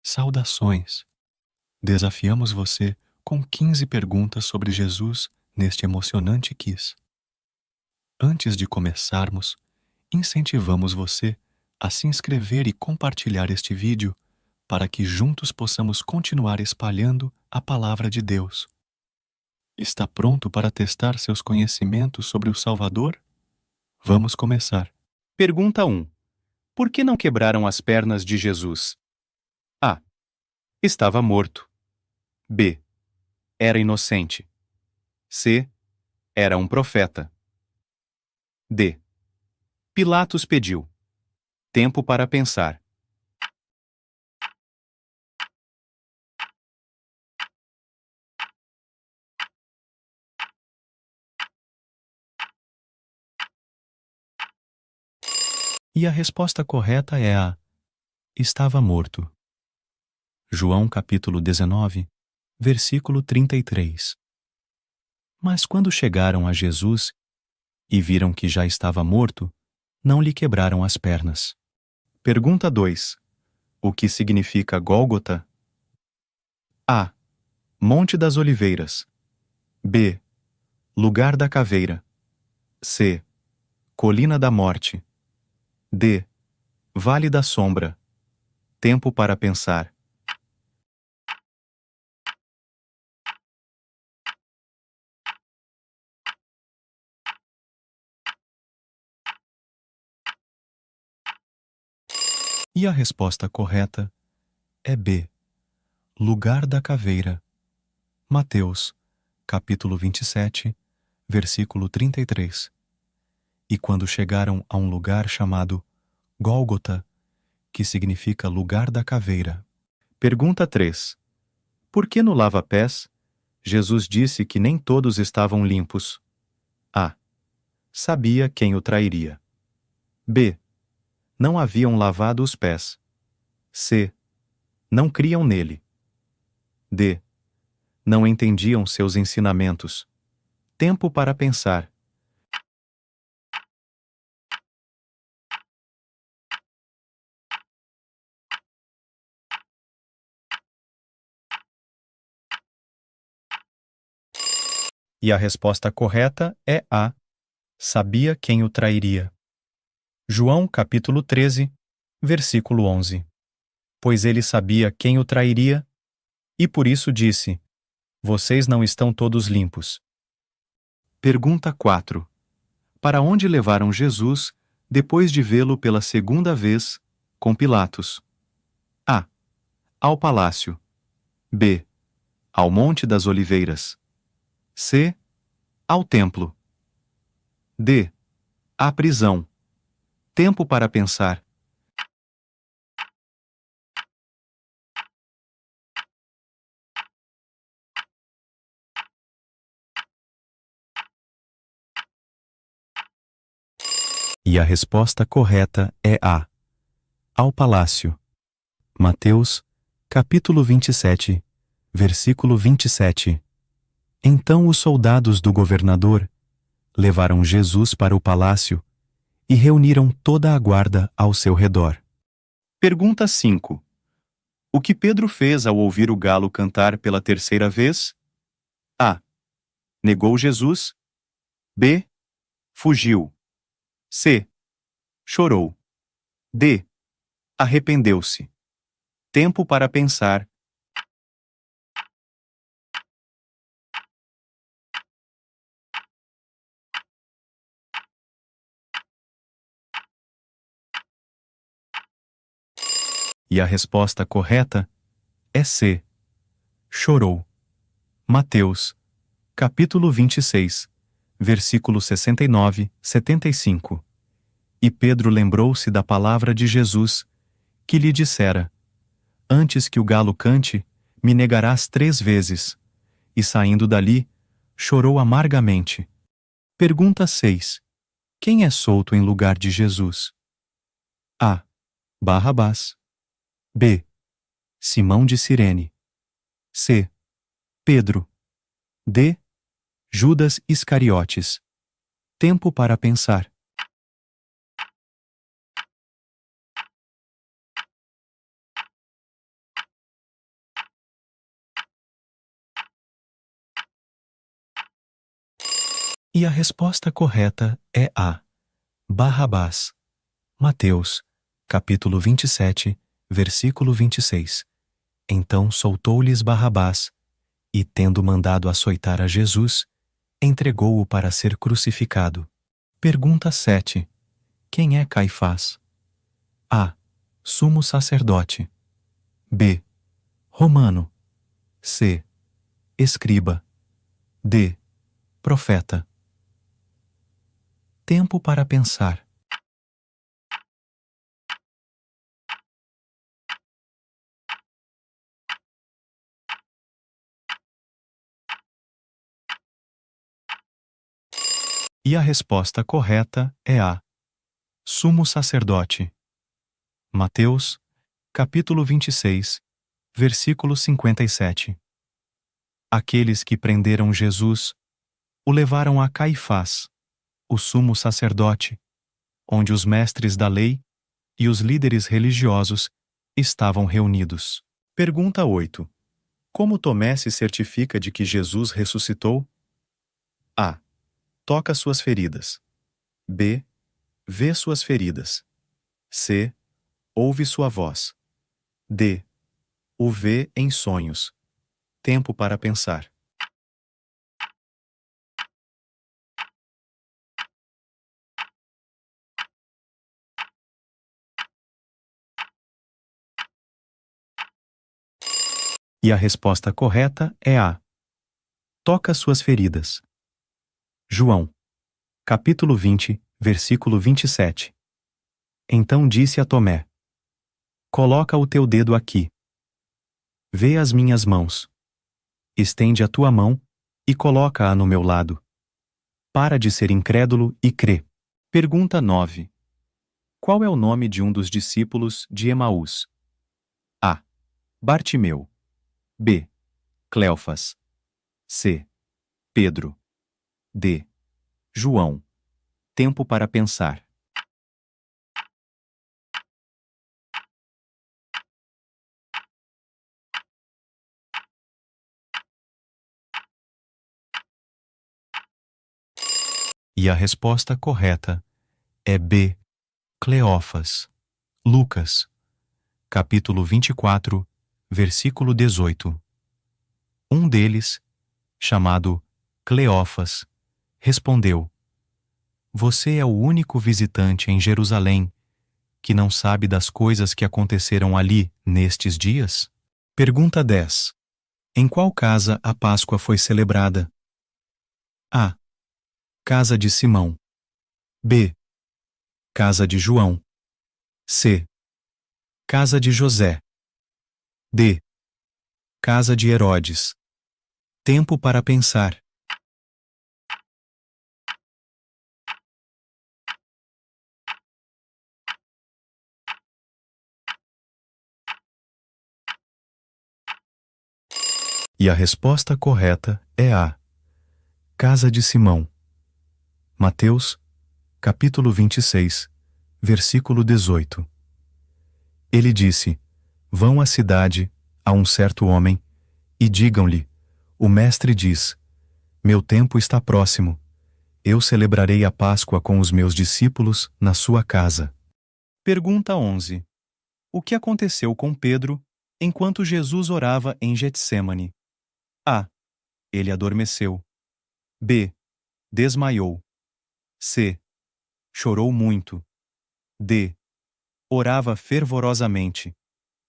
Saudações! Desafiamos você com 15 perguntas sobre Jesus neste emocionante quiz. Antes de começarmos, incentivamos você a se inscrever e compartilhar este vídeo para que juntos possamos continuar espalhando a palavra de Deus. Está pronto para testar seus conhecimentos sobre o Salvador? Vamos começar. Pergunta 1. Por que não quebraram as pernas de Jesus? A. Estava morto. B. Era inocente. C. Era um profeta. D. Pilatos pediu. Tempo para pensar. E a resposta correta é a estava morto. João capítulo 19, versículo 33. Mas quando chegaram a Jesus e viram que já estava morto, não lhe quebraram as pernas. Pergunta 2. O que significa Gólgota? A. Monte das Oliveiras. B. Lugar da Caveira. C. Colina da Morte. D. Vale da Sombra. Tempo para pensar. E a resposta correta é B. Lugar da Caveira. Mateus, capítulo 27, versículo 33. E quando chegaram a um lugar chamado Gólgota, que significa lugar da caveira. Pergunta 3. Por que no lava-pés, Jesus disse que nem todos estavam limpos? A. Sabia quem o trairia. B. Não haviam lavado os pés. C. Não criam nele. D. Não entendiam seus ensinamentos. Tempo para pensar. E a resposta correta é A. Sabia quem o trairia. João capítulo 13, versículo 11. Pois ele sabia quem o trairia, e por isso disse: Vocês não estão todos limpos. Pergunta 4. Para onde levaram Jesus depois de vê-lo pela segunda vez com Pilatos? A. Ao palácio. B. Ao Monte das Oliveiras. C. Ao templo. D. À prisão. Tempo para pensar. E a resposta correta é A. Ao palácio. Mateus, capítulo 27, versículo 27. Então os soldados do governador levaram Jesus para o palácio e reuniram toda a guarda ao seu redor. Pergunta 5. O que Pedro fez ao ouvir o galo cantar pela terceira vez? A. Negou Jesus. B. Fugiu. C. Chorou. D. Arrependeu-se. Tempo para pensar. E a resposta correta é C. Chorou. Mateus, capítulo 26, versículo 69, 75. E Pedro lembrou-se da palavra de Jesus, que lhe dissera: Antes que o galo cante, me negarás 3 vezes. E saindo dali, chorou amargamente. Pergunta 6. Quem é solto em lugar de Jesus? A. Barrabás. B. Simão de Cirene. C. Pedro. D. Judas Iscariotes. Tempo para pensar. E a resposta correta é A. Barrabás. Mateus, capítulo 27, versículo 26. Então soltou-lhes Barrabás, e, tendo mandado açoitar a Jesus, entregou-o para ser crucificado. Pergunta 7. Quem é Caifás? A. Sumo sacerdote. B. Romano. C. Escriba. D. Profeta. Tempo para pensar. E a resposta correta é A. Sumo sacerdote. Mateus, capítulo 26, versículo 57. Aqueles que prenderam Jesus o levaram a Caifás, o sumo sacerdote, onde os mestres da lei e os líderes religiosos estavam reunidos. Pergunta 8. Como Tomé se certifica de que Jesus ressuscitou? A. Toca suas feridas. B. Vê suas feridas. C. Ouve sua voz. D. O vê em sonhos. Tempo para pensar. E a resposta correta é A. Toca suas feridas. João, capítulo 20, versículo 27. Então disse a Tomé: Coloca o teu dedo aqui. Vê as minhas mãos. Estende a tua mão e coloca-a no meu lado. Para de ser incrédulo e crê. Pergunta 9. Qual é o nome de um dos discípulos de Emaús? A. Bartimeu. B. Cleofas. C. Pedro. D. João. Tempo para pensar. E a resposta correta é B. Cleófas. Lucas, capítulo 24, versículo 18. Um deles, chamado Cleófas, respondeu: Você é o único visitante em Jerusalém que não sabe das coisas que aconteceram ali nestes dias? Pergunta 10. Em qual casa a Páscoa foi celebrada? A. Casa de Simão. B. Casa de João. C. Casa de José. D. Casa de Herodes. Tempo para pensar. E a resposta correta é A. Casa de Simão. Mateus, capítulo 26, versículo 18. Ele disse: Vão à cidade, a um certo homem, e digam-lhe: O mestre diz: Meu tempo está próximo. Eu celebrarei a Páscoa com os meus discípulos na sua casa. Pergunta 11. O que aconteceu com Pedro enquanto Jesus orava em Getsêmani? A. Ele adormeceu. B. Desmaiou. C. Chorou muito. D. Orava fervorosamente.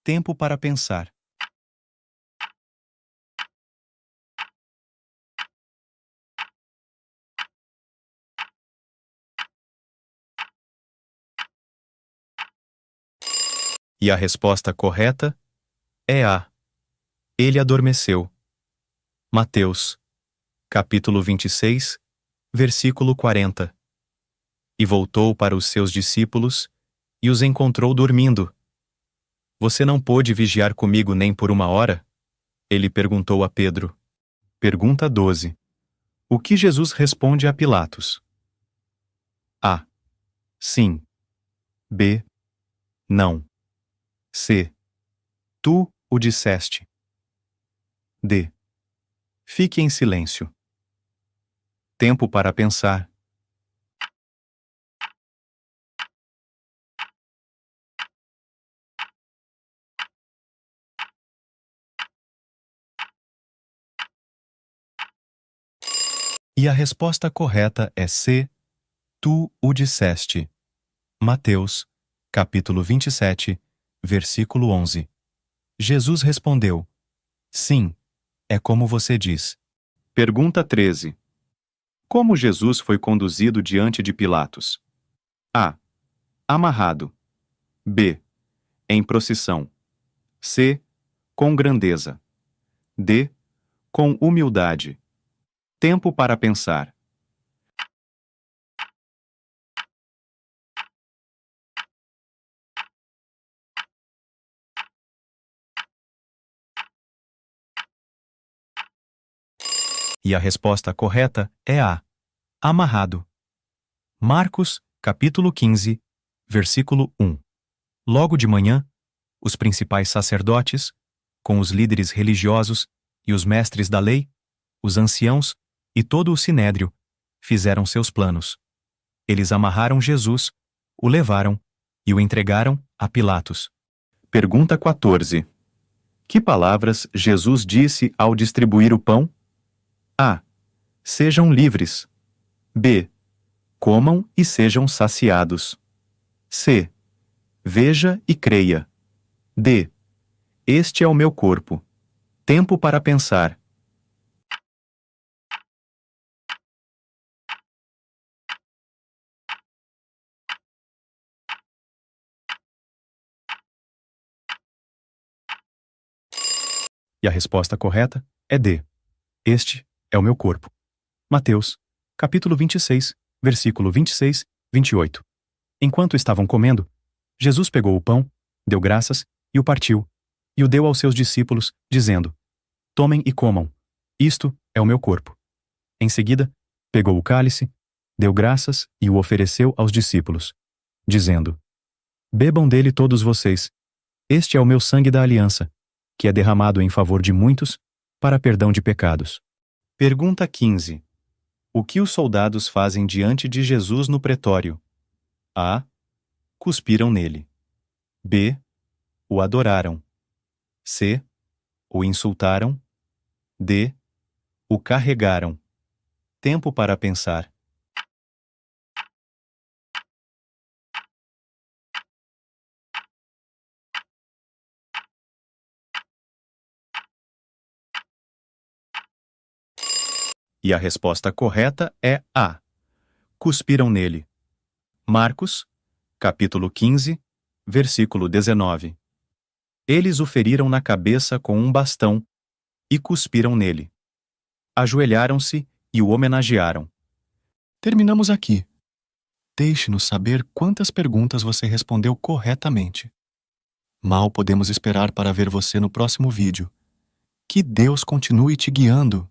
Tempo para pensar. E a resposta correta é A. Ele adormeceu. Mateus, capítulo 26, versículo 40. E voltou para os seus discípulos e os encontrou dormindo. Você não pôde vigiar comigo nem por uma hora? Ele perguntou a Pedro. Pergunta 12. O que Jesus responde a Pilatos? A. Sim. B. Não. C. Tu o disseste. D. Fique em silêncio. Tempo para pensar. E a resposta correta é C. Tu o disseste. Mateus, capítulo 27, versículo 11. Jesus respondeu: Sim, é como você diz. Pergunta 13. Como Jesus foi conduzido diante de Pilatos? A. Amarrado. B. Em procissão. C. Com grandeza. D. Com humildade. Tempo para pensar. E a resposta correta é A. Amarrado. Marcos, capítulo 15, versículo 1. Logo de manhã, os principais sacerdotes, com os líderes religiosos e os mestres da lei, os anciãos e todo o sinédrio, fizeram seus planos. Eles amarraram Jesus, o levaram e o entregaram a Pilatos. Pergunta 14. Que palavras Jesus disse ao distribuir o pão? A. Sejam livres. B. Comam e sejam saciados. C. Veja e creia. D. Este é o meu corpo. Tempo para pensar. E a resposta correta é D. Este é o meu corpo. Mateus, capítulo 26, versículo 26, 28. Enquanto estavam comendo, Jesus pegou o pão, deu graças e o partiu, e o deu aos seus discípulos, dizendo: Tomem e comam. Isto é o meu corpo. Em seguida, pegou o cálice, deu graças e o ofereceu aos discípulos, dizendo: Bebam dele todos vocês. Este é o meu sangue da aliança, que é derramado em favor de muitos, para perdão de pecados. Pergunta 15. O que os soldados fazem diante de Jesus no pretório? A. Cuspiram nele. B. O adoraram. C. O insultaram. D. O carregaram. Tempo para pensar. E a resposta correta é A. Cuspiram nele. Marcos, capítulo 15, versículo 19. Eles o feriram na cabeça com um bastão e cuspiram nele. Ajoelharam-se e o homenagearam. Terminamos aqui. Deixe-nos saber quantas perguntas você respondeu corretamente. Mal podemos esperar para ver você no próximo vídeo. Que Deus continue te guiando.